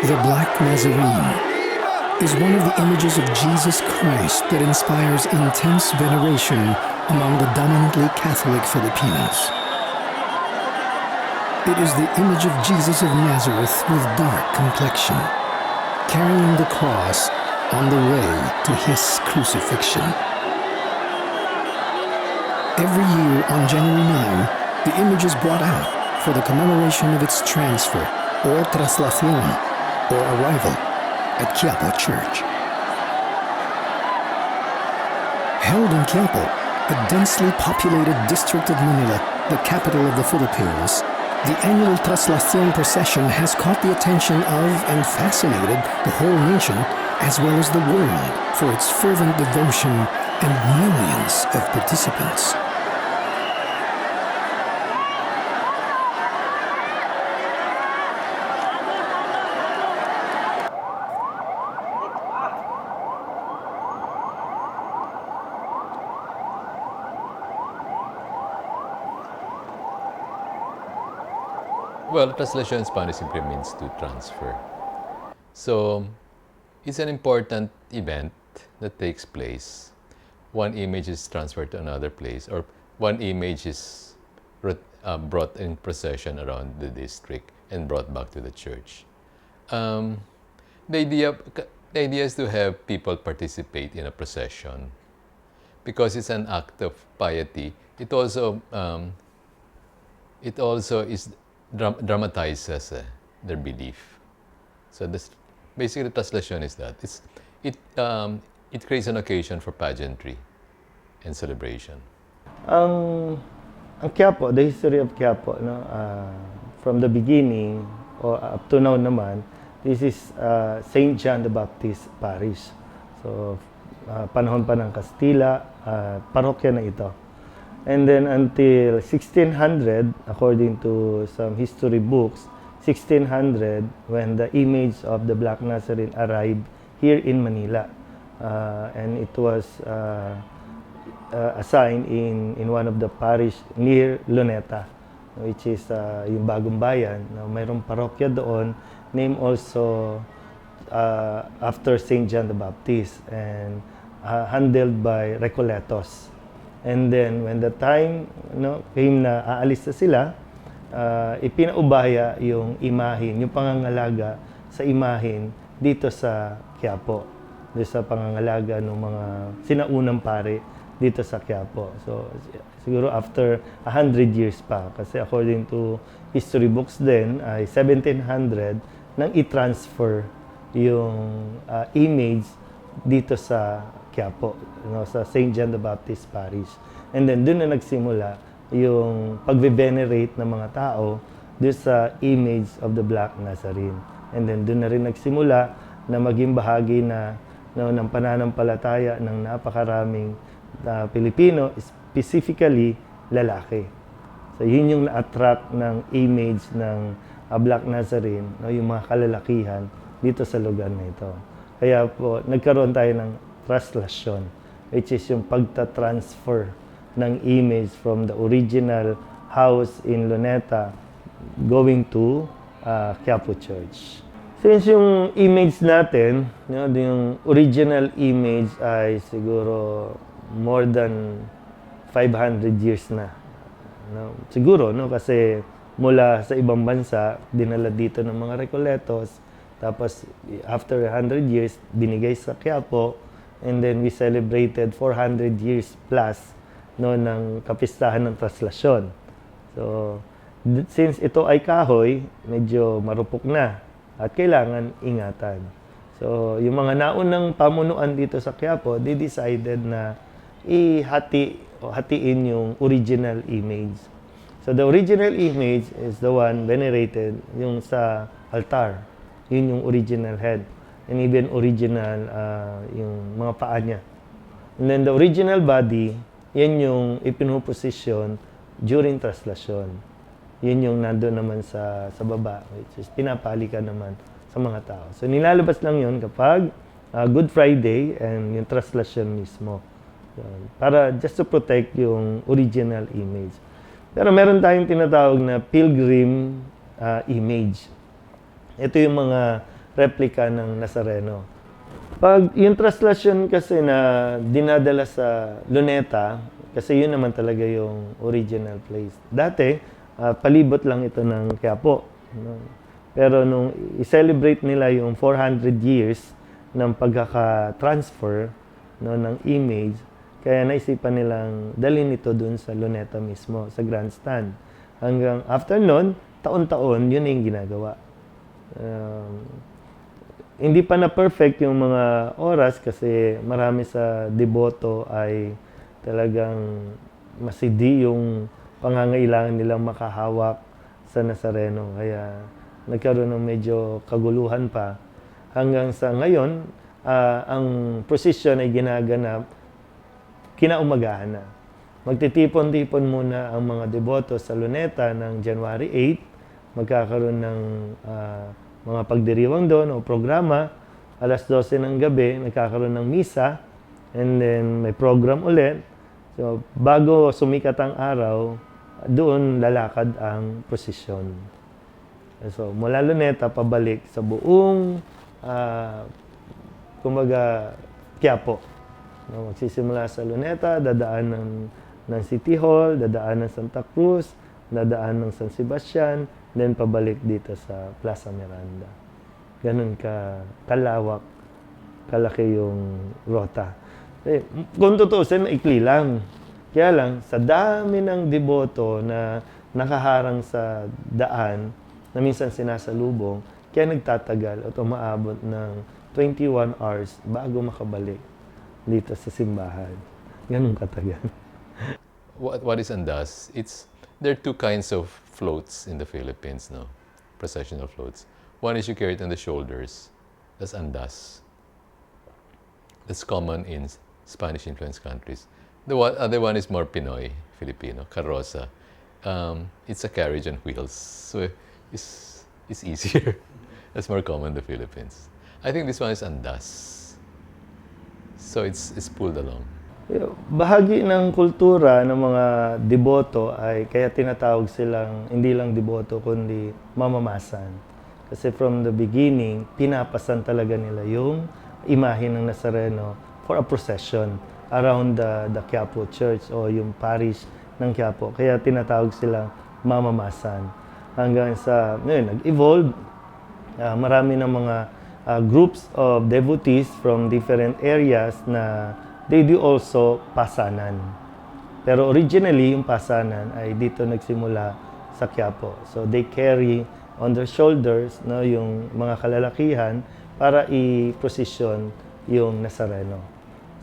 The Black Nazarene is one of the images of Jesus Christ that inspires intense veneration among the dominantly Catholic Filipinos. It is the image of Jesus of Nazareth with dark complexion, carrying the cross on the way to his crucifixion. Every year on January 9, the image is brought out for the commemoration of its transfer or traslación or arrival at Quiapo Church. Held in Quiapo, a densely populated district of Manila, the capital of the Philippines, the annual Traslación procession has caught the attention of and fascinated the whole nation as well as the world for its fervent devotion and millions of participants. Well, translation in Spanish simply means to transfer. So, it's an important event that takes place. One image is transferred to another place, or one image is brought in procession around the district and brought back to the church. The idea is to have people participate in a procession because it's an act of piety. It also is dramatizes their belief. So this basically the translation is that it creates an occasion for pageantry and celebration. Ang Quiapo, the history of Quiapo, no, from the beginning or up to now naman, this is Saint John the Baptist Parish. So panahon pa ng Kastila, parokya na ito. And then until 1600, according to some history books, 1600, when the image of the Black Nazarene arrived here in Manila. And it was assigned in one of the parish near Luneta, which is yung Bagong Bayan. Mayroong parokya doon, named also after Saint John the Baptist, and handled by Recoletos. And then, when the time came na aalis na sila, ipinaubaya yung imahin, yung pangangalaga sa imahin dito sa Quiapo. Dito sa pangangalaga ng mga sinaunang pare dito sa Quiapo. So, siguro after 100 years pa. Kasi according to history books din, ay 1700 nang i-transfer yung image dito sa Quiapo, sa St. John the Baptist Parish. And then doon na nagsimula yung pagve-venerate ng mga tao doon sa image of the Black Nazarene. And then doon na rin nagsimula na maging bahagi na ng pananampalataya ng napakaraming Pilipino, specifically lalaki. So yun yung na-attract ng image ng Black Nazarene, yung mga kalalakihan dito sa lugar na ito. Kaya po nagkaroon tayo ng translasyon, which is yung pagta-transfer ng image from the original house in Luneta going to Quiapo Church. Since yung image natin, yung original image ay siguro more than 500 years na. Siguro, kasi mula sa ibang bansa, dinala dito ng mga Recoletos, tapos after 100 years, binigay sa Quiapo. And then we celebrated 400 years plus ng kapistahan ng translasyon. So, since ito ay kahoy, medyo marupok na at kailangan ingatan. So, yung mga naunang pamunuan dito sa Quiapo, they decided na hatiin yung original image. So, the original image is the one venerated, yung sa altar. Yun yung original head. And even original yung mga paa niya. And then the original body, yan yung ipinuposisyon during translasyon. Yun yung nandoon naman sa baba, which is pinapalikan naman sa mga tao. So nilalabas lang yun kapag Good Friday and yung translasyon mismo. Para just to protect yung original image. Pero meron tayong tinatawag na pilgrim image. Ito yung mga replica ng Nazareno. Pag yung traslasyon kasi na dinadala sa Luneta, kasi yun naman talaga yung original place. Dati, palibot lang ito ng Quiapo. No? Pero nung i-celebrate nila yung 400 years ng pagkaka-transfer, no, ng image, kaya naisipan nilang dalhin ito dun sa Luneta mismo, sa grandstand. Hanggang after nun, taon-taon, yun yung ginagawa. Hindi pa na perfect yung mga oras kasi marami sa deboto ay talagang masidi yung pangangailangan nilang makahawak sa Nazareno. Kaya nagkaroon ng medyo kaguluhan pa. Hanggang sa ngayon, ang procession ay ginaganap kinaumagahan na. Magtitipon-tipon muna ang mga deboto sa Luneta ng January 8. Magkakaroon ng mga pagdiriwang doon o programa. Alas 12 ng gabi, nagkakaroon ng misa. And then may program ulit. So, bago sumikat ang araw, doon lalakad ang prosesyon. So, mula Luneta, pabalik sa buong, kumbaga, Quiapo. No, magsisimula sa Luneta, dadaan ng City Hall, dadaan ng Santa Cruz, dadaan ng San Sebastian, then pabalik dito sa Plaza Miranda. Ganun kalawak, kalaki yung rota. Kung tutusin, ikli lang. Kaya lang, sa dami ng deboto na nakaharang sa daan, na minsan sinasalubong, kaya nagtatagal at umaabot ng 21 hours bago makabalik dito sa simbahan. Ganun katagal. What is andas? There are two kinds of floats in the Philippines, no? Processional floats. One is you carry it on the shoulders. That's andas. That's common in Spanish-influenced countries. The other one is more Pinoy, Filipino, carroza. It's a carriage on wheels, so it's easier. That's more common in the Philippines. I think this one is andas. So it's pulled along. Bahagi ng kultura ng mga deboto ay kaya tinatawag silang hindi lang deboto kundi mamamasan. Kasi from the beginning, pinapasan talaga nila yung imahe ng Nazareno for a procession around the Quiapo Church o yung parish ng Quiapo. Kaya tinatawag silang mamamasan. Hanggang sa ngayon, nag-evolve. Marami ng mga groups of devotees from different areas na they do also pasanan. Pero originally, yung pasanan ay dito nagsimula sa Quiapo. So they carry on their shoulders, no, yung mga kalalakihan para i-procession yung Nazareno.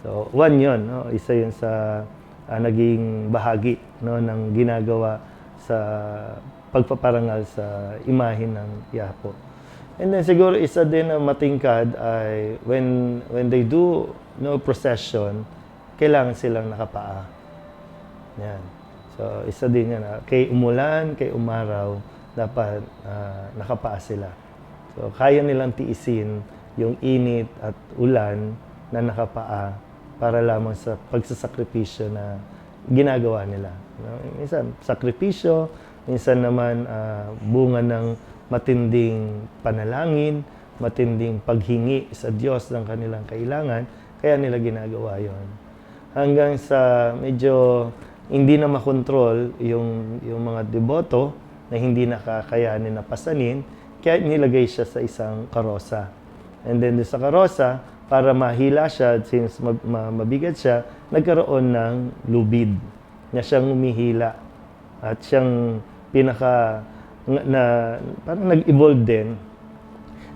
So one yun, no? Isa yun sa naging bahagi, no, ng ginagawa sa pagpaparangal sa imahe ng Quiapo. And then siguro isa din na matingkad ay when they do procession, kailangan silang nakapaa. Yan. So isa din yan. Kay umulan, kay umaraw, dapat nakapaa sila. So kaya nilang tiisin yung init at ulan na nakapaa para lamang sa pagsasakripisyo na ginagawa nila. Minsan sakripisyo, minsan naman bunga ng matinding panalangin, matinding paghingi sa Diyos ng kanilang kailangan, kaya nila ginagawa yon. Hanggang sa medyo hindi na makontrol yung mga deboto na hindi nakakayanin na pasanin, kaya nilagay siya sa isang karosa. And then sa karosa, para mahila siya, since mabigat siya, nagkaroon ng lubid na siyang umihila. At siyang parang nag-evolve din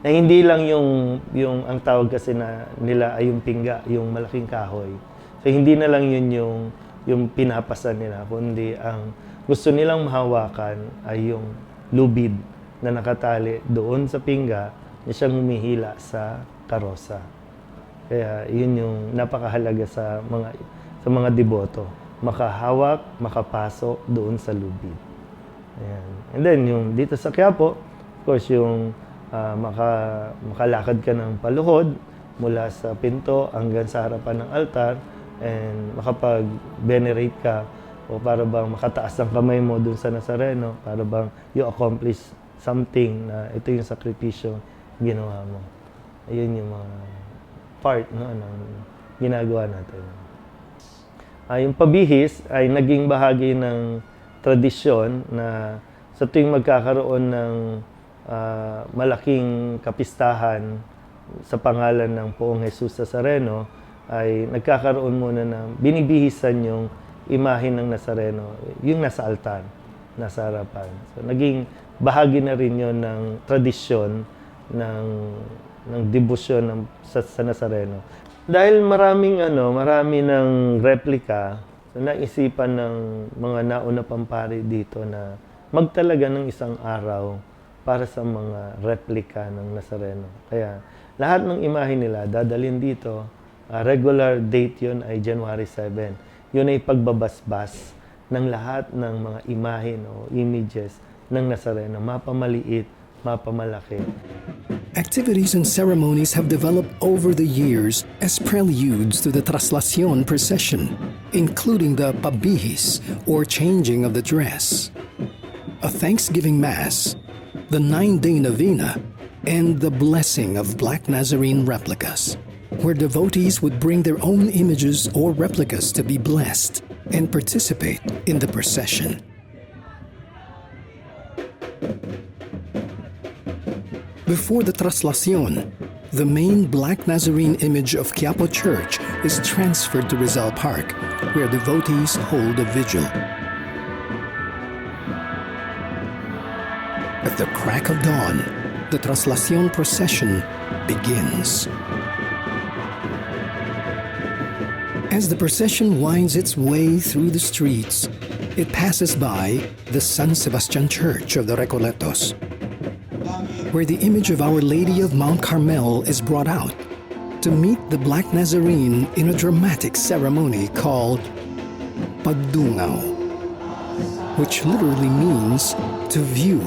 na hindi lang yung ang tawag kasi na nila ay yung pingga, yung malaking kahoy. So hindi na lang yun yung pinapasan nila, kundi ang gusto nilang mahawakan ay yung lubid na nakatali doon sa pingga na siyang humihila sa karosa. Kaya yun yung napakahalaga sa mga deboto, makahawak, makapasok doon sa lubid. Ayan. And then, yung dito sa Quiapo, of course, yung makalakad ka ng paluhod mula sa pinto hanggang sa harapan ng altar and makapag-venerate ka o para bang makataas ang kamay mo dun sa Nazareno, para bang you accomplish something na ito yung sakripisyo ginawa mo. Ayun yung mga part, no, ng ginagawa natin. Yung pabihis ay naging bahagi ng tradisyon na sa tuwing magkakaroon ng malaking kapistahan sa pangalan ng Poong Jesus Nazareno, ay nagkakaroon muna ng binibihisan yung imahe ng Nazareno, yung nasa altar, nasa harapan. So, naging bahagi na rin yun ng tradisyon ng debosyon sa Nazareno. Dahil marami ng replika, so naisipan ng mga nauna pang pari dito na magtalaga ng isang araw para sa mga replika ng Nazareno. Kaya lahat ng imahe nila dadalhin dito. Regular date yun ay January 7. Yun ay pagbabasbas ng lahat ng mga imahe o images ng Nazareno, mapamaliit, mapamalaki. Activities and ceremonies have developed over the years as preludes to the Traslación procession, including the pabihis, or changing of the dress, a Thanksgiving Mass, the 9-day novena, and the blessing of Black Nazarene replicas, where devotees would bring their own images or replicas to be blessed and participate in the procession. Before the Traslación, the main Black Nazarene image of Quiapo Church is transferred to Rizal Park, where devotees hold a vigil. At the crack of dawn, the Traslación procession begins. As the procession winds its way through the streets, it passes by the San Sebastian Church of the Recoletos, where the image of Our Lady of Mount Carmel is brought out to meet the Black Nazarene in a dramatic ceremony called Pagdungaw, which literally means to view.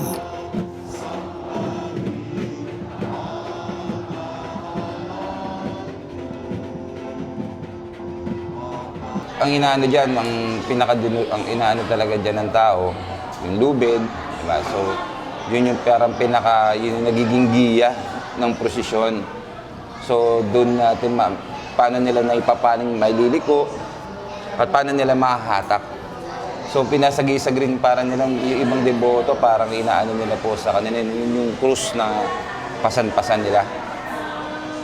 Ang inaano diyan, ang inaano talaga diyan ng tao, yung lubid, diba? So, yun yung parang yun yung nagiging giya ng prosesyon. So, doon natin paano nila naipapaning maililiko at paano nila mahahatak. So, pinasagisag rin parang nilang yung ibang deboto, parang inaano nila po sa kanila, yun yung krus na pasan-pasan nila.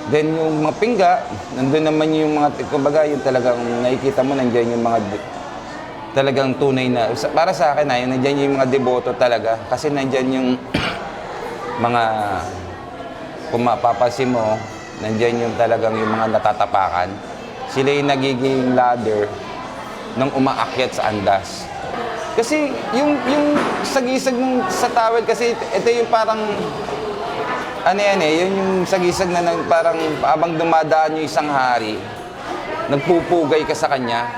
Then yung mga pingga, nandun naman yung mga, kumbaga yung talagang nakikita mo, nandiyan yung mga talagang tunay na, para sa akin na, nandiyan yung mga deboto talaga. Kasi nandiyan yung mga, kung mapapansin mo, nandiyan yung talagang yung mga natatapakan. Sila yung nagiging ladder nang umaakyat sa andas. Kasi yung sagisag sa tawel, kasi ito yung parang, yun yung sagisag na parang habang dumadaan yung isang hari, nagpupugay ka sa kanya.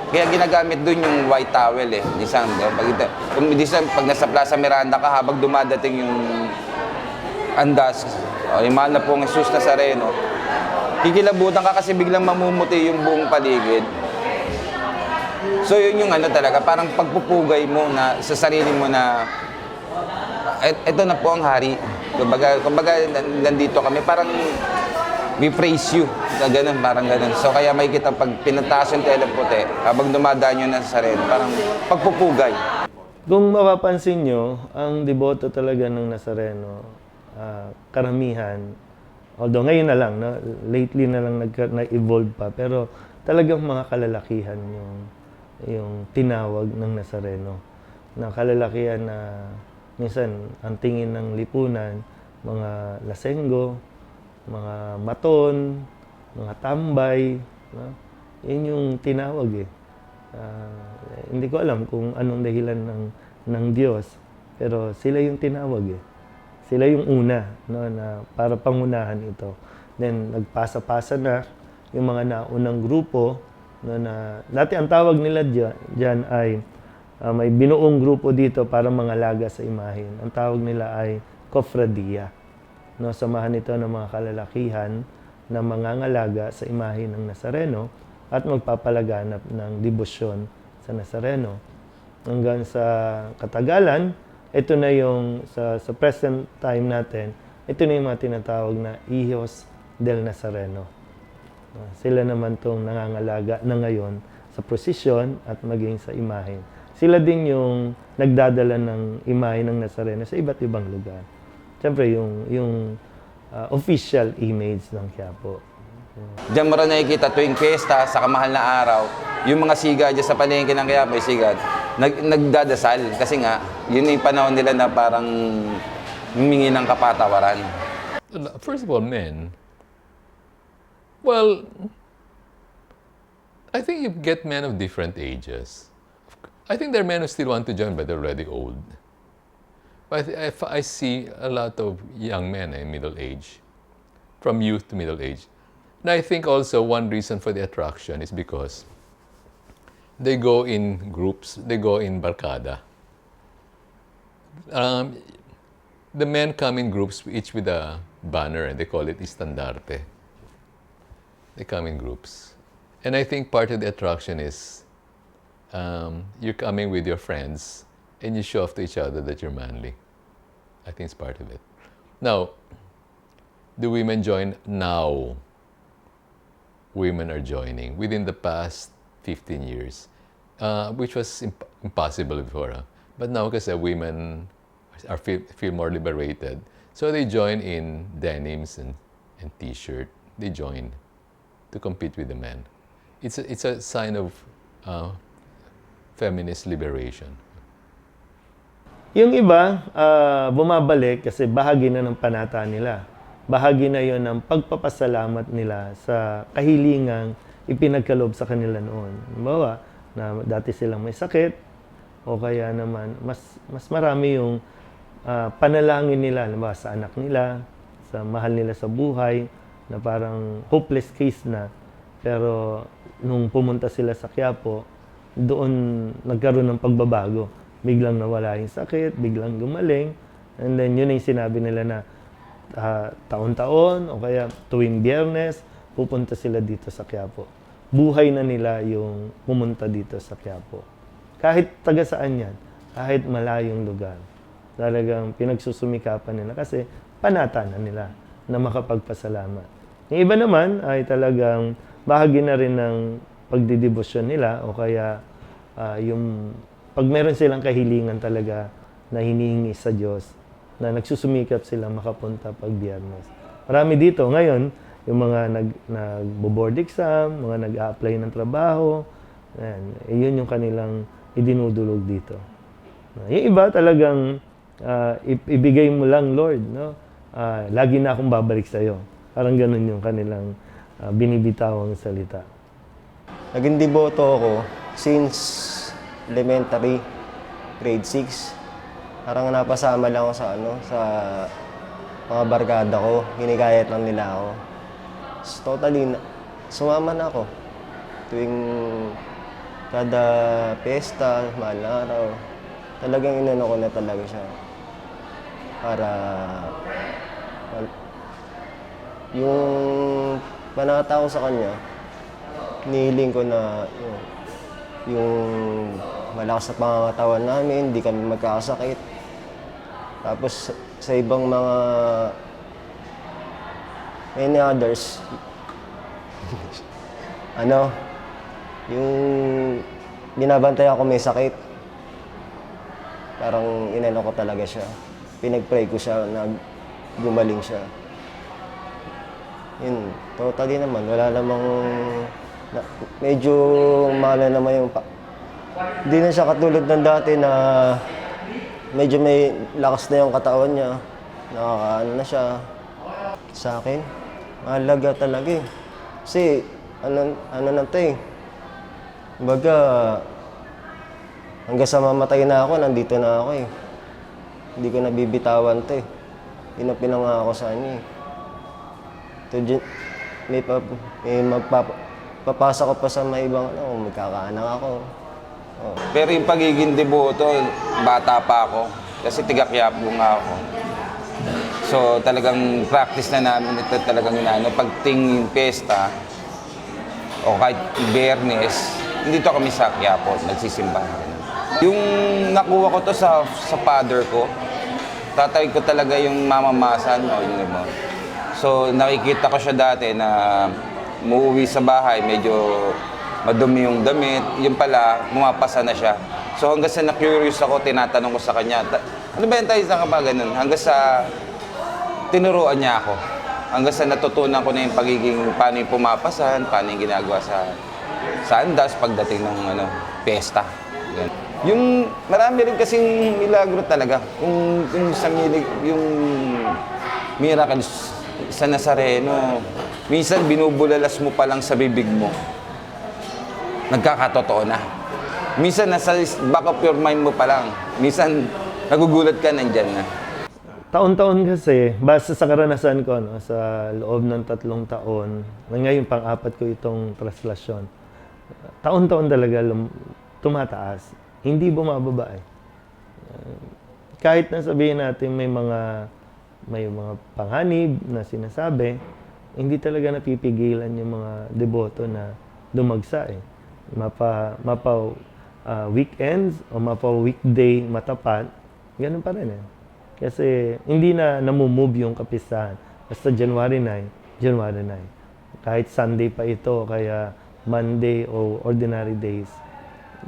Kaya ginagamit doon yung white towel eh. Pag nasa Plaza Miranda ka, habang dumadating yung andas, yung mahal na Poong Jesus Nazareno, kikilabutan ka kasi biglang mamumuti yung buong paligid. So yun yung talaga, parang pagpupugay mo na sa sarili mo na ito na po ang hari. Kumbaga nandito kami, parang we praise you. Ganun, parang ganun. So kaya may kita pag pinataas yung telepote, habang dumadaan yung Nazareno, parang pagpupugay. Kung mapapansin nyo, ang deboto talaga ng Nazareno, karamihan, although ngayon na lang, no? Lately na lang na-evolve pa, pero talagang mga kalalakihan yung tinawag ng Nazareno. Na kalalakihan na minsan, ang tingin ng lipunan, mga lasenggo, mga maton, mga tambay, no? Yun yung tinawag eh. Hindi ko alam kung anong dahilan ng Diyos, pero sila yung tinawag eh. Sila yung una, no, na para pangunahan ito. Then, nagpasa-pasa na yung mga naunang grupo, no, na dati ang tawag nila dyan ay may binuong grupo dito para mangalaga sa imahen. Ang tawag nila ay Cofradia. No, samahan ito ng mga kalalakihan na mangangalaga sa imahen ng Nazareno at magpapalaganap ng debosyon sa Nazareno. Hanggang sa katagalan, ito na yung sa present time natin, ito na yung mga tinatawag na Hijos del Nazareno. Sila naman itong nangangalaga na ngayon sa prosesyon at maging sa imahe. Sila din yung nagdadala ng imahe ng Nazareno sa iba't ibang lugar. Siyempre, yung official image ng Quiapo. Diyan mo rin nakikita tuwing piyesta, sa kamahal na araw, yung mga siga dyan sa palengke ng Quiapo, may sigat, nagdadasal. Kasi nga, yun yung panahon nila na parang humingi ng kapatawaran. First of all, men. Well, I think you get men of different ages. I think there are men who still want to join, but they're already old. But I see a lot of young men in middle age, from youth to middle age. And I think also one reason for the attraction is because they go in groups, they go in barkada. The men come in groups, each with a banner, and they call it estandarte. They come in groups. And I think part of the attraction is you're coming with your friends and you show off to each other that you're manly. I think it's part of it. Now, do women join? Now, women are joining within the past 15 years, which was impossible before. But now, kasi women feel more liberated, so they join in denims and t-shirt. They join to compete with the men. It's a sign of feminist liberation. Yung iba, bumabalik kasi bahagi na ng panata nila. Bahagi na yon ng pagpapasalamat nila sa kahilingang ipinagkaloob sa kanila noon. Halimbawa, na dati silang may sakit, o kaya naman, mas marami yung panalangin nila, halimbawa sa anak nila, sa mahal nila sa buhay, na parang hopeless case na. Pero nung pumunta sila sa Quiapo, doon nagkaroon ng pagbabago. Biglang nawala yung sakit, biglang gumaling. And then yun yung sinabi nila na taon-taon o kaya tuwing Biyernes, pupunta sila dito sa Quiapo. Buhay na nila yung pumunta dito sa Quiapo. Kahit taga saan yan, kahit malayong lugar. Talagang pinagsusumikapan nila kasi panata na nila na makapagpasalamat. Yung iba naman ay talagang bahagi na rin ng pagdidibosyon nila o kaya yung pag meron silang kahilingan talaga na hinihingi sa Diyos, na nagsusumikap silang makapunta pag Biyernes. Marami dito ngayon, yung mga nag-board exam, mga nag-a-apply ng trabaho, yun yung kanilang idinudulog dito. Yung iba talagang ibigay mo lang, Lord, no? Lagi na akong babalik sa iyo. Parang ganun yung kanilang binibitawang salita. Naging deboto ako since elementary, grade 6. Parang napasama lang ako sa mga barkada ko. Hinikayat lang nila ako. So, totally, sumama na ako. Tuwing kada pesta, mahal na araw, talagang inano ko na talaga siya. Para yung panata ko sa kanya, nihiling ko na yung malakas na pangangatawan namin, hindi kami magkakasakit. Tapos sa ibang mga many others, yung binabantay ako may sakit. Parang inano ko talaga siya. Pinag-pray ko siya na gumaling siya. Yun, totally naman, wala namang medyo mahal naman yung hindi na siya katulad ng dati na medyo may lakas na yung katawan niya. Nakakaano na siya. Sa akin, mahalaga talaga eh. Kasi, ano na ito eh. Kumbaga, hanggang sa mamatay na ako, nandito na ako eh. Hindi ko nabibitawan ito eh. Yun ang pinangako sa kanya eh. Papasa ko pa sa may ibang magkakaanak ako. Oh. Pero yung pagiging deboto, bata pa ako. Kasi tiga-Quiapo nga ako. So talagang practice na namin ito talagang pagtingin pesta o kahit Biyernes, dito kami sa Quiapo, nagsisimba. Yung nakuha ko to sa father ko, tatay ko talaga yung mamamasan o yung mo. So nakikita ko siya dati na umuwi sa bahay, medyo madumi yung damit, yung pala, mumapasa na siya. So hanggang sa na-curious ako, tinatanong ko sa kanya, ano ba yan tayo sa kapag ganun? Hanggang sa tinuruan niya ako. Hanggang sa natutunan ko na yung pagiging, paano yung pumapasan, paano yung ginagawa sa andas pagdating ng pesta. Ganun. Yung marami rin kasing milagro talaga. Kung sa yung miracles sa Nazareno, minsan binubulalas mo pa lang sa bibig mo, nagkakatotoo na. Minsan nasa back of your mind mo pa lang, minsan nagugulat ka, nandyan na. Taon-taon kasi, base sa karanasan ko, sa loob ng 3 taon, na ngayon pang-4 ko itong translasyon, taon-taon talaga tumataas. Hindi bumababa eh. Kahit na sabihin natin may mga panganib na sinasabi, hindi talaga napipigilan yung mga deboto na dumagsa eh. Weekends o weekday matapat, ganun pa rin eh. Kasi hindi na namumove yung kapistahan. Basta January 9, January 9. Kahit Sunday pa ito, kaya Monday o ordinary days,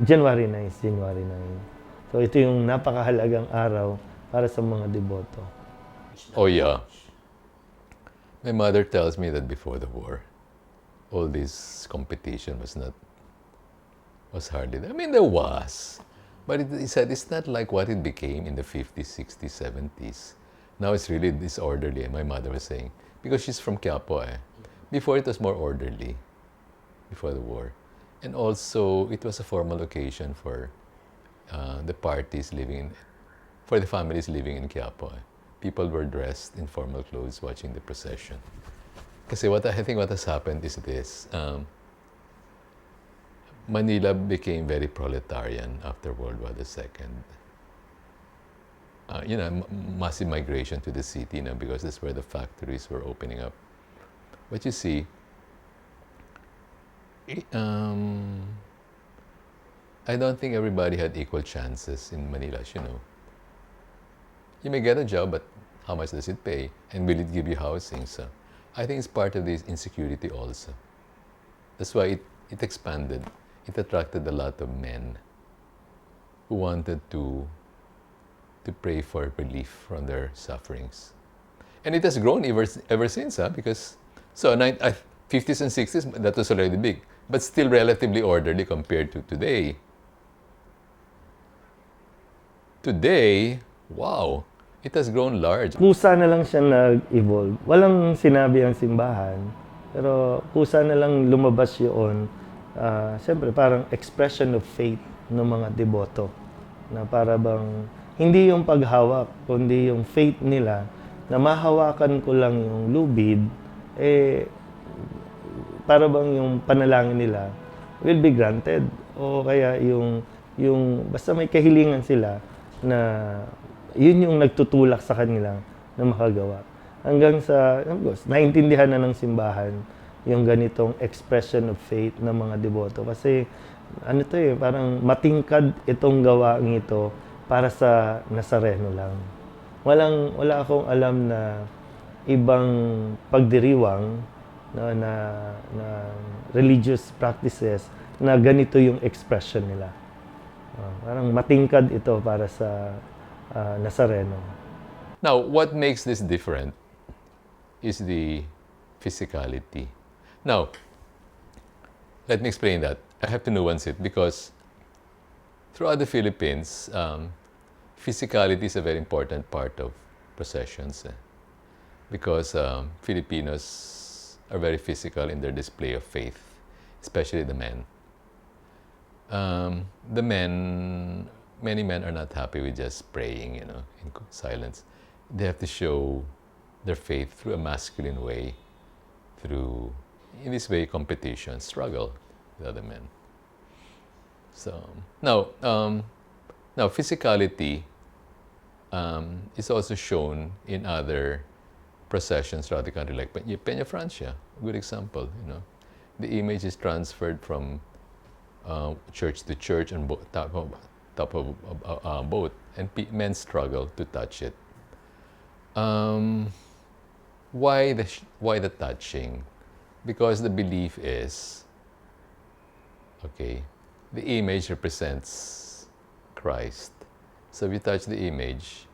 January 9 is January 9. So ito yung napakahalagang araw para sa mga deboto. Oh yeah. My mother tells me that before the war, all this competition was hardly there. I mean, there was. But he said it's not like what it became in the 50s, 60s, 70s. Now it's really disorderly, my mother was saying. Because she's from Quiapo eh. Before it was more orderly, before the war. And also, it was a formal occasion for the parties for the families living in Quiapo. People were dressed in formal clothes watching the procession. Kasi I think what has happened is this. Manila became very proletarian after World War II. Massive migration to the city because that's where the factories were opening up. But you see, I don't think everybody had equal chances in Manila, You may get a job, but how much does it pay? And will it give you housing? So I think it's part of this insecurity also. That's why it expanded. It attracted a lot of men who wanted to pray for relief from their sufferings. And it has grown ever since, because 50s and 60s, that was already big, but still relatively orderly compared to today. Today, wow, it has grown large. Kusa na lang siya nag-evolve. Walang sinabi ang simbahan, pero kusa na lang lumabas yun. Siyempre, parang expression of faith ng mga deboto. Na para bang, hindi yung paghawak, kundi yung faith nila, na mahawakan ko lang yung lubid, para bang yung panalangin nila will be granted. O kaya basta may kahilingan sila na yun yung nagtutulak sa kanila na makagawa. Hanggang sa, naintindihan na ng simbahan yung ganitong expression of faith ng mga deboto. Kasi, parang matingkad itong gawaang ito para sa Nazareno lang. Wala akong alam na ibang pagdiriwang na religious practices na ganito yung expression nila. Parang matingkad ito para sa Nazareno. Now, what makes this different is the physicality. Now, let me explain that. I have to nuance it because throughout the Philippines, physicality is a very important part of processions. Because Filipinos are very physical in their display of faith, especially the men. Many men are not happy with just praying, in silence. They have to show their faith through a masculine way, in this way, competition, struggle with other men. So now physicality is also shown in other processions throughout the country, like Peña Francia, a good example. The image is transferred from church to church on top of a boat, and men struggle to touch it Why the touching? Because the belief is, okay, the image represents Christ. So if you touch the image,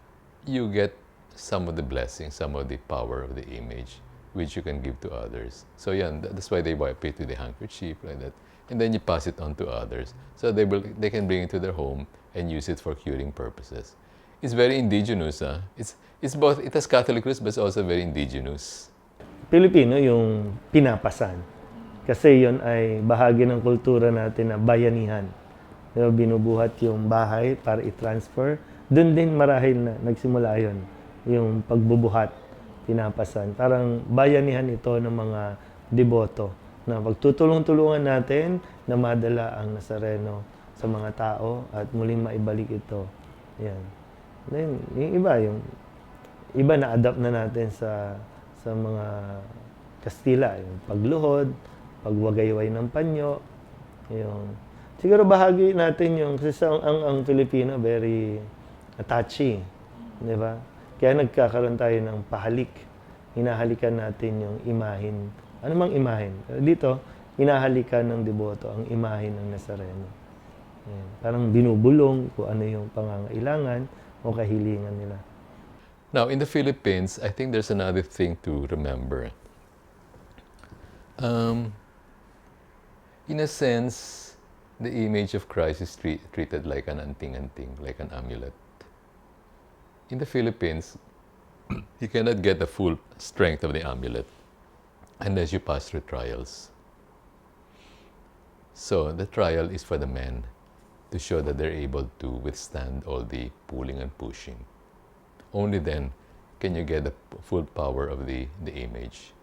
you get some of the blessing, some of the power of the image, which you can give to others. So yeah, that's why they wipe it with the handkerchief like that, and then you pass it on to others. So they can bring it to their home and use it for curing purposes. It's very indigenous. It's both. It has Catholic roots, but it's also very indigenous. Pilipino yung pinapasan. Kasi yon ay bahagi ng kultura natin na bayanihan. Diba, binubuhat yung bahay para i-transfer. Doon din marahil na nagsimula yon, yung pagbubuhat, pinapasan. Parang bayanihan ito ng mga deboto na pagtutulong-tulungan natin na madala ang Nazareno sa mga tao at muling maibalik ito. Yan. Then, yung iba na-adapt na natin sa mga Kastila, yung pagluhod, pagwagayway ng panyo, yung siguro bahagi natin yung kasi ang Filipino very touchy, di ba? Kaya nagkakaroon tayo ng pahalik. Hinahalikan natin yung imahin. Ano mang imahin? Dito, hinahalikan ng deboto ang imahin ng Nazareno. Yan. Parang binubulong kung ano yung pangangailangan o kahilingan nila. Now, in the Philippines, I think there's another thing to remember. In a sense, the image of Christ is treated like an anting-anting, like an amulet. In the Philippines, you cannot get the full strength of the amulet unless you pass through trials. So, the trial is for the men to show that they're able to withstand all the pulling and pushing. Only then can you get the full power of the image.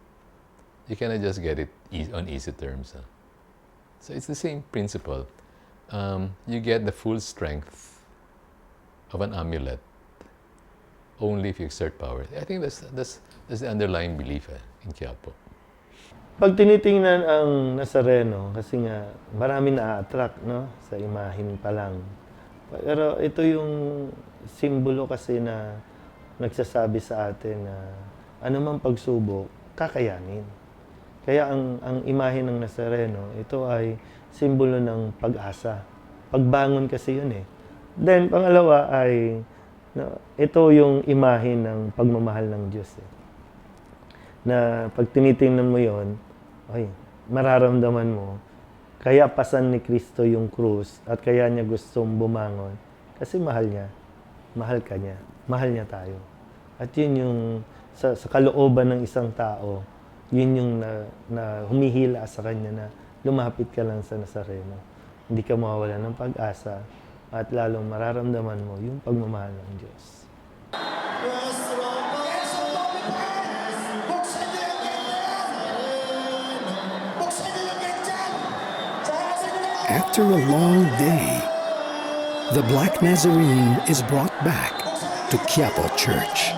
You cannot just get it on easy terms. So it's the same principle. You get the full strength of an amulet only if you exert power. I think that's the underlying belief in Quiapo. Pag tinitingnan ang Nazareno, kasi nga marami na-attract, no, sa imahin pa lang. Pero ito yung simbolo kasi na nagsasabi sa atin na anumang pagsubok, kakayanin. Kaya ang imahe ng Nazareno, ito ay simbolo ng pag-asa. Pagbangon kasi yun eh. Then, pangalawa ay, ito yung imahe ng pagmamahal ng Diyos eh. Na pag tinitingnan mo yon, ay, mararamdaman mo, kaya pasan ni Kristo yung krus at kaya niya gustong bumangon kasi mahal niya. Mahal ka niya. Mahal niya tayo. At yun yung sa kalooban ng isang tao, yun yung na humihila sa kanya na lumapit ka lang sa Nazareno. Hindi ka mawawala ng pag-asa at lalong mararamdaman mo yung pagmamahal ng Diyos. After a long day, the Black Nazarene is brought back to Quiapo Church.